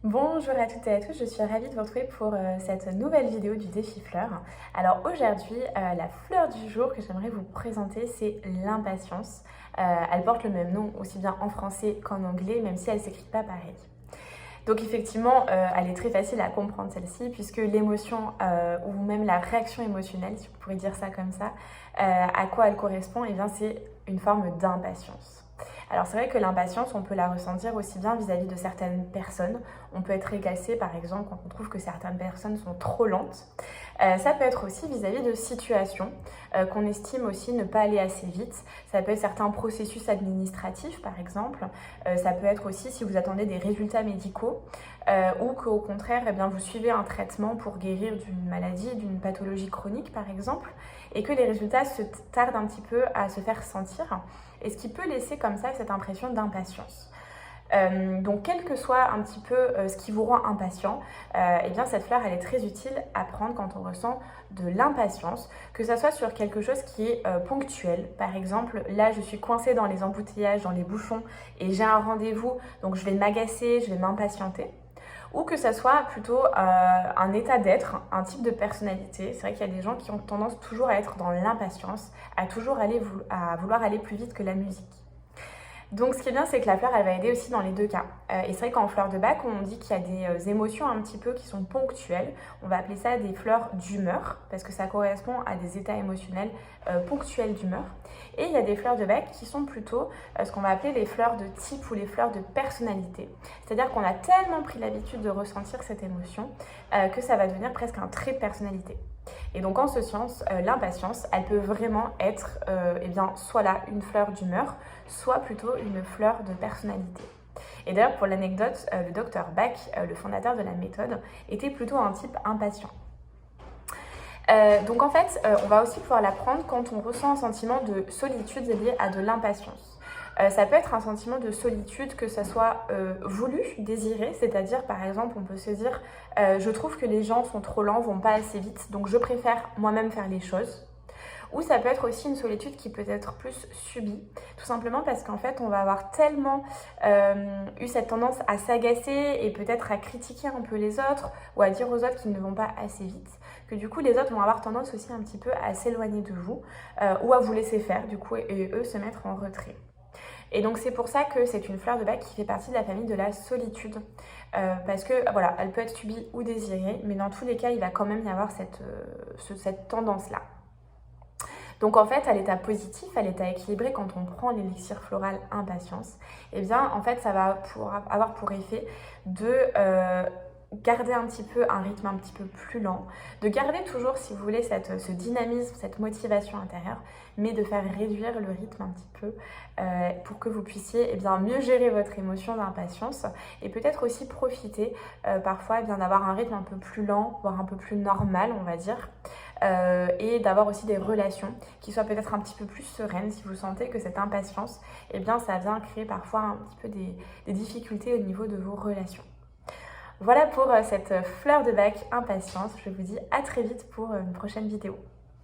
Bonjour à toutes et à tous, je suis ravie de vous retrouver pour cette nouvelle vidéo du défi fleur. Alors aujourd'hui, la fleur du jour que j'aimerais vous présenter, c'est l'impatience. Elle porte le même nom aussi bien en français qu'en anglais, même si elle ne s'écrit pas pareil. Donc effectivement, elle est très facile à comprendre celle-ci, puisque l'émotion ou même la réaction émotionnelle, si vous pourrez dire ça comme ça, à quoi elle correspond, eh bien c'est une forme d'impatience. Alors c'est vrai que l'impatience, on peut la ressentir aussi bien vis-à-vis de certaines personnes. On peut être agacé par exemple quand on trouve que certaines personnes sont trop lentes. Ça peut être aussi vis-à-vis de situations qu'on estime aussi ne pas aller assez vite. Ça peut être certains processus administratifs par exemple. Ça peut être aussi si vous attendez des résultats médicaux ou qu'au contraire eh bien, vous suivez un traitement pour guérir d'une maladie, d'une pathologie chronique par exemple, et que les résultats se tardent un petit peu à se faire sentir, et ce qui peut laisser comme ça cette impression d'impatience. Donc quel que soit un petit peu ce qui vous rend impatient, eh bien cette fleur elle est très utile à prendre quand on ressent de l'impatience, que ce soit sur quelque chose qui est ponctuel. Par exemple, là je suis coincée dans les embouteillages, dans les bouchons et j'ai un rendez-vous, donc je vais m'agacer, je vais m'impatienter. Ou que ça soit plutôt un état d'être, un type de personnalité. C'est vrai qu'il y a des gens qui ont tendance toujours à être dans l'impatience, à vouloir aller plus vite que la musique. Donc ce qui est bien, c'est que la fleur, elle va aider aussi dans les deux cas. Et c'est vrai qu'en fleur de bac, on dit qu'il y a des émotions un petit peu qui sont ponctuelles. On va appeler ça des fleurs d'humeur, parce que ça correspond à des états émotionnels ponctuels d'humeur. Et il y a des fleurs de bac qui sont plutôt ce qu'on va appeler les fleurs de type ou les fleurs de personnalité. C'est-à-dire qu'on a tellement pris l'habitude de ressentir cette émotion que ça va devenir presque un trait de personnalité. Et donc en ce sens, l'impatience, elle peut vraiment être eh bien, soit là une fleur d'humeur, soit plutôt une fleur de personnalité. Et d'ailleurs pour l'anecdote, le docteur Bach, le fondateur de la méthode, était plutôt un type impatient. Donc en fait, on va aussi pouvoir la prendre quand on ressent un sentiment de solitude lié à de l'impatience. Ça peut être un sentiment de solitude, que ça soit voulu, désiré, c'est-à-dire par exemple on peut se dire je trouve que les gens sont trop lents, vont pas assez vite, donc je préfère moi-même faire les choses. Ou ça peut être aussi une solitude qui peut être plus subie, tout simplement parce qu'en fait on va avoir tellement eu cette tendance à s'agacer et peut-être à critiquer un peu les autres ou à dire aux autres qu'ils ne vont pas assez vite, que du coup les autres vont avoir tendance aussi un petit peu à s'éloigner de vous ou à vous laisser faire du coup et eux se mettre en retrait. Et donc c'est pour ça que c'est une fleur de bac qui fait partie de la famille de la solitude. Parce que voilà, elle peut être subie ou désirée, mais dans tous les cas, il va quand même y avoir cette tendance-là. Donc en fait, à l'état positif, à l'état équilibré, quand on prend l'élixir floral impatience, eh bien en fait ça va avoir pour effet de garder un petit peu un rythme un petit peu plus lent, de garder toujours, si vous voulez, ce dynamisme, cette motivation intérieure, mais de faire réduire le rythme un petit peu pour que vous puissiez bien, mieux gérer votre émotion d'impatience et peut-être aussi profiter parfois d'avoir un rythme un peu plus lent, voire un peu plus normal, on va dire. Et d'avoir aussi des relations qui soient peut-être un petit peu plus sereines si vous sentez que cette impatience, eh bien, ça vient créer parfois un petit peu des difficultés au niveau de vos relations. Voilà pour cette fleur de bac impatience. Je vous dis à très vite pour une prochaine vidéo.